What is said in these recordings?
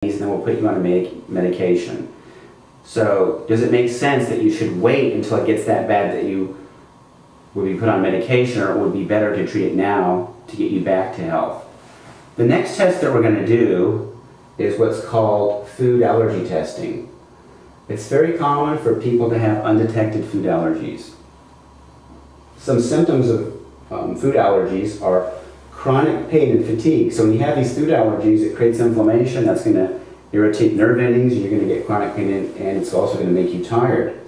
and then we'll put you on a medication. So does it make sense that you should wait until it gets that bad that you would be put on medication, or it would be better to treat it now to get you back to health? The next test that we're going to do is what's called food allergy testing. It's very common for people to have undetected food allergies. Some symptoms of food allergies are chronic pain and fatigue. So when you have these food allergies, it creates inflammation. That's going to irritate nerve endings. You're going to get chronic pain, and it's also going to make you tired.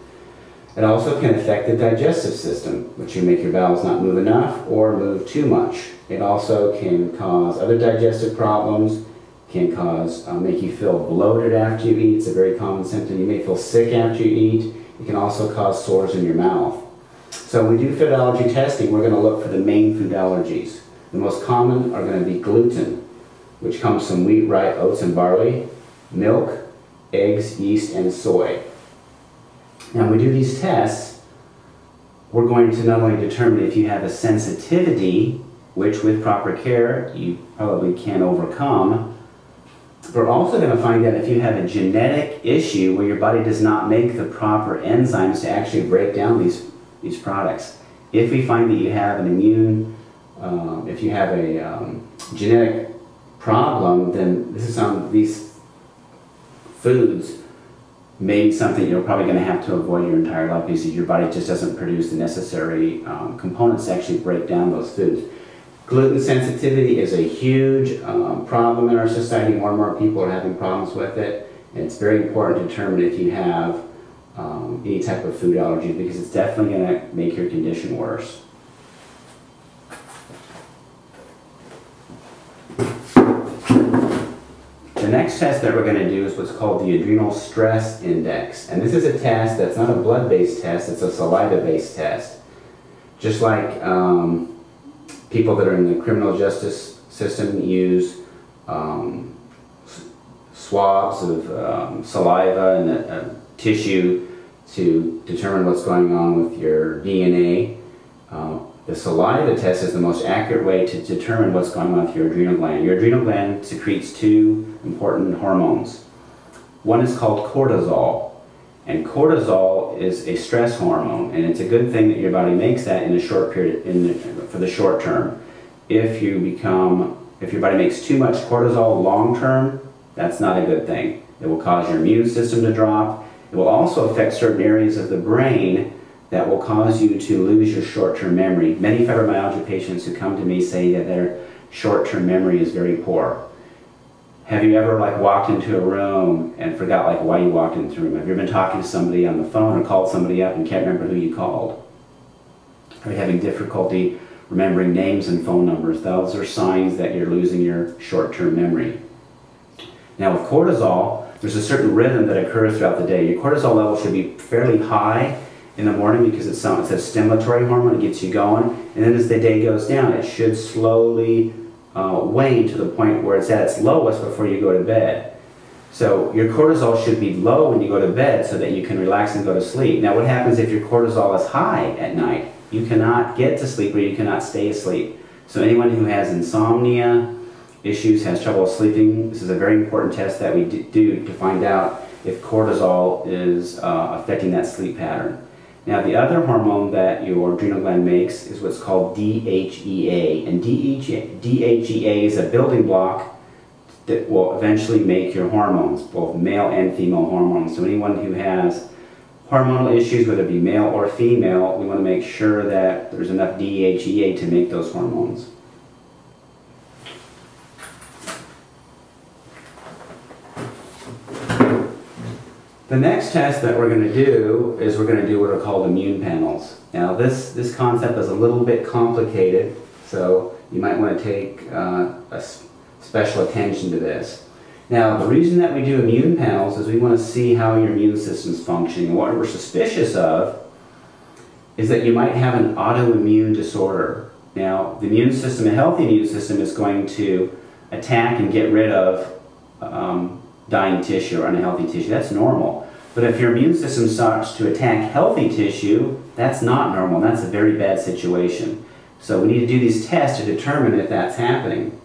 It also can affect the digestive system, which can make your bowels not move enough or move too much. It also can cause other digestive problems, can cause, make you feel bloated after you eat. It's a very common symptom. You may feel sick after you eat. It can also cause sores in your mouth. So when we do food allergy testing, we're going to look for the main food allergies. The most common are going to be gluten, which comes from wheat, rye, oats, and barley, milk, eggs, yeast, and soy. Now when we do these tests, we're going to not only determine if you have a sensitivity, which with proper care you probably can overcome, but we're also going to find out if you have a genetic issue where your body does not make the proper enzymes to actually break down these products. If we find that you have an immune, if you have a genetic problem, then these foods may be something you're probably going to have to avoid your entire life, because your body just doesn't produce the necessary components to actually break down those foods. Gluten sensitivity is a huge problem in our society. More and more people are having problems with it, and it's very important to determine if you have any type of food allergy, because it's definitely going to make your condition worse. The next test that we're going to do is what's called the Adrenal Stress Index. And this is a test that's not a blood-based test, it's a saliva-based test. Just like people that are in the criminal justice system use swabs of saliva and a tissue to determine what's going on with your DNA. The saliva test is the most accurate way to determine what's going on with your adrenal gland. Your adrenal gland secretes two important hormones. One is called cortisol, and cortisol is a stress hormone, and it's a good thing that your body makes that in a short period, for the short term. If your body makes too much cortisol long term, that's not a good thing. It will cause your immune system to drop. It will also affect certain areas of the brain that will cause you to lose your short-term memory. Many fibromyalgia patients who come to me say that their short-term memory is very poor. Have you ever walked into a room and forgot why you walked into the room? Have you ever been talking to somebody on the phone or called somebody up and can't remember who you called? Are you having difficulty remembering names and phone numbers? Those are signs that you're losing your short-term memory. Now with cortisol, there's a certain rhythm that occurs throughout the day. Your cortisol level should be fairly high in the morning because it's a stimulatory hormone, it gets you going, and then as the day goes down, it should slowly wane to the point where it's at its lowest before you go to bed. So your cortisol should be low when you go to bed so that you can relax and go to sleep. Now what happens if your cortisol is high at night? You cannot get to sleep, or you cannot stay asleep. So anyone who has insomnia issues, has trouble sleeping, this is a very important test that we do to find out if cortisol is affecting that sleep pattern. Now the other hormone that your adrenal gland makes is what's called DHEA, and DHEA is a building block that will eventually make your hormones, both male and female hormones. So anyone who has hormonal issues, whether it be male or female, we want to make sure that there's enough DHEA to make those hormones. The next test that we're going to do is we're going to do what are called immune panels. Now this concept is a little bit complicated, so you might want to take special attention to this. Now the reason that we do immune panels is we want to see how your immune system is functioning. And what we're suspicious of is that you might have an autoimmune disorder. Now the immune system, a healthy immune system, is going to attack and get rid of dying tissue or unhealthy tissue. That's normal. But if your immune system starts to attack healthy tissue, that's not normal. That's a very bad situation. So we need to do these tests to determine if that's happening.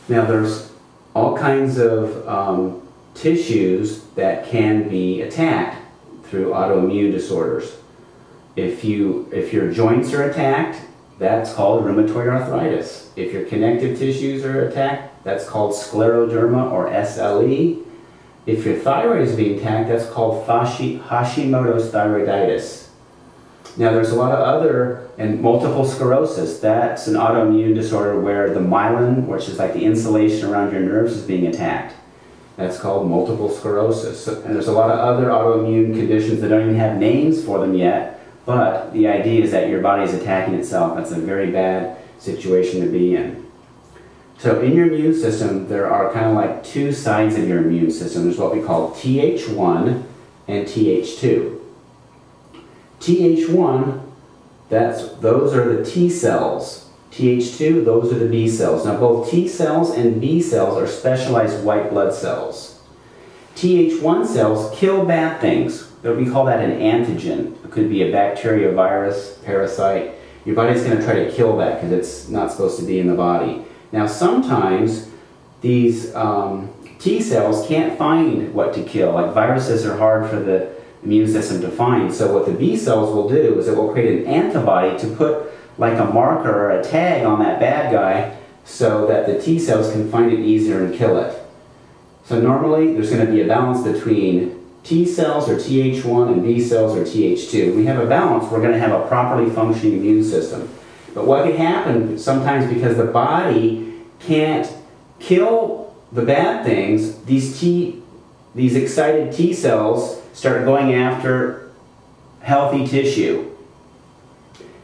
Now there's all kinds of tissues that can be attacked through autoimmune disorders. If your joints are attacked, that's called rheumatoid arthritis. If your connective tissues are attacked, that's called scleroderma or SLE. If your thyroid is being attacked, that's called Hashimoto's thyroiditis. Now there's a lot of other, and multiple sclerosis, that's an autoimmune disorder where the myelin, which is like the insulation around your nerves, is being attacked. That's called multiple sclerosis. And there's a lot of other autoimmune conditions that don't even have names for them yet, but the idea is that your body is attacking itself. That's a very bad situation to be in. So in your immune system, there are kind of like two sides of your immune system. There's what we call Th1 and Th2. Th1, those are the T cells. Th2, those are the B cells. Now both T cells and B cells are specialized white blood cells. Th1 cells kill bad things. We call that an antigen. It could be a bacteria, virus, parasite. Your body's going to try to kill that because it's not supposed to be in the body. Now sometimes these T cells can't find what to kill. Like viruses are hard for the immune system to find. So what the B cells will do is it will create an antibody to put like a marker or a tag on that bad guy so that the T cells can find it easier and kill it. So normally there's going to be a balance between T cells or Th1 and B cells or Th2. When we have a balance, we're going to have a properly functioning immune system. But what can happen sometimes because the body can't kill the bad things, these excited T cells start going after healthy tissue.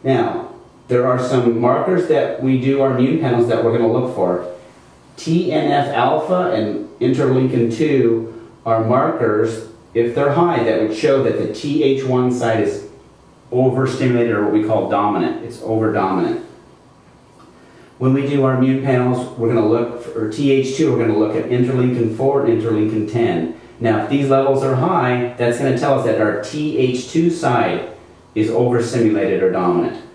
Now, there are some markers that we do our immune panels that we're going to look for. TNF-alpha and interleukin-2 are markers, if they're high, that would show that the Th1 side is overstimulated or what we call dominant. It's over-dominant. When we do our immune panels, we're going to look for Th2, we're going to look at interleukin-4 and interleukin-10. Now, if these levels are high, that's going to tell us that our Th2 side is overstimulated or dominant.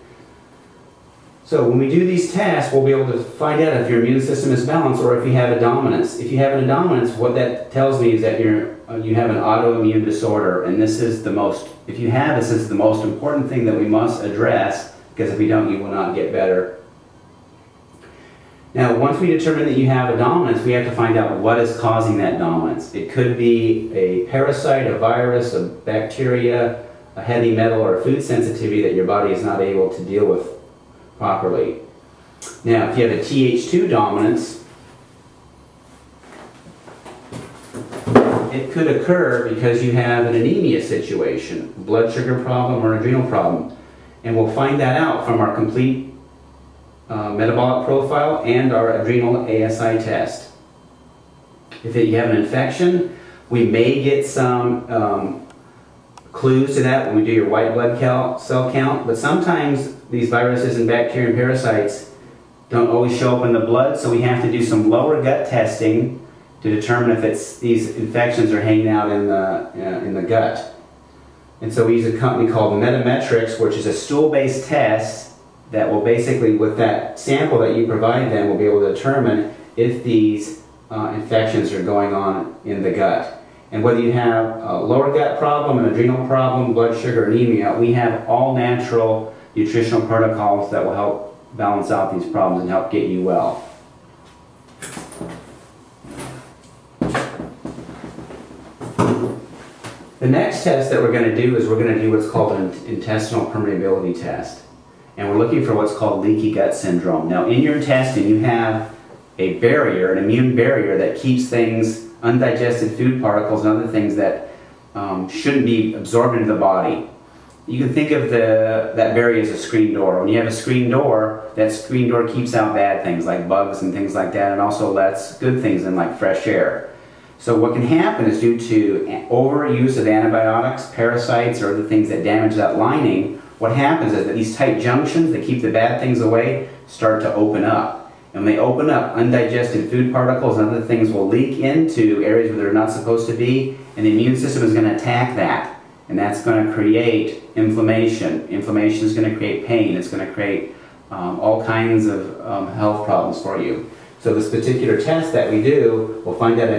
So when we do these tests, we'll be able to find out if your immune system is balanced or if you have a dominance. If you have a dominance, what that tells me is that you have an autoimmune disorder, and this is the most, if you have this is the most important thing that we must address, because if we don't, you will not get better. Now, once we determine that you have a dominance, we have to find out what is causing that dominance. It could be a parasite, a virus, a bacteria, a heavy metal, or a food sensitivity that your body is not able to deal with properly. Now, if you have a Th2 dominance, it could occur because you have an anemia situation, blood sugar problem or adrenal problem. And we'll find that out from our complete metabolic profile and our adrenal ASI test. If you have an infection, we may get some clues to that when we do your white blood cell count, but sometimes these viruses and bacteria and parasites don't always show up in the blood, so we have to do some lower gut testing to determine if these infections are hanging out in the gut. And so we use a company called Metametrix, which is a stool-based test that will basically, with that sample that you provide them, will be able to determine if these infections are going on in the gut. And whether you have a lower gut problem, an adrenal problem, blood sugar, anemia, we have all natural nutritional protocols that will help balance out these problems and help get you well. The next test that we're going to do is we're going to do what's called an intestinal permeability test. And we're looking for what's called leaky gut syndrome. Now, in your intestine, you have a barrier, an immune barrier that keeps things, undigested food particles and other things that shouldn't be absorbed into the body. You can think of that barrier as a screen door. When you have a screen door, that screen door keeps out bad things like bugs and things like that, and also lets good things in like fresh air. So what can happen is due to overuse of antibiotics, parasites, or other things that damage that lining, what happens is that these tight junctions that keep the bad things away start to open up. And when they open up, undigested food particles and other things will leak into areas where they're not supposed to be, and the immune system is going to attack that. And that's going to create inflammation. Inflammation is going to create pain. It's going to create all kinds of health problems for you. So this particular test that we do, we'll find out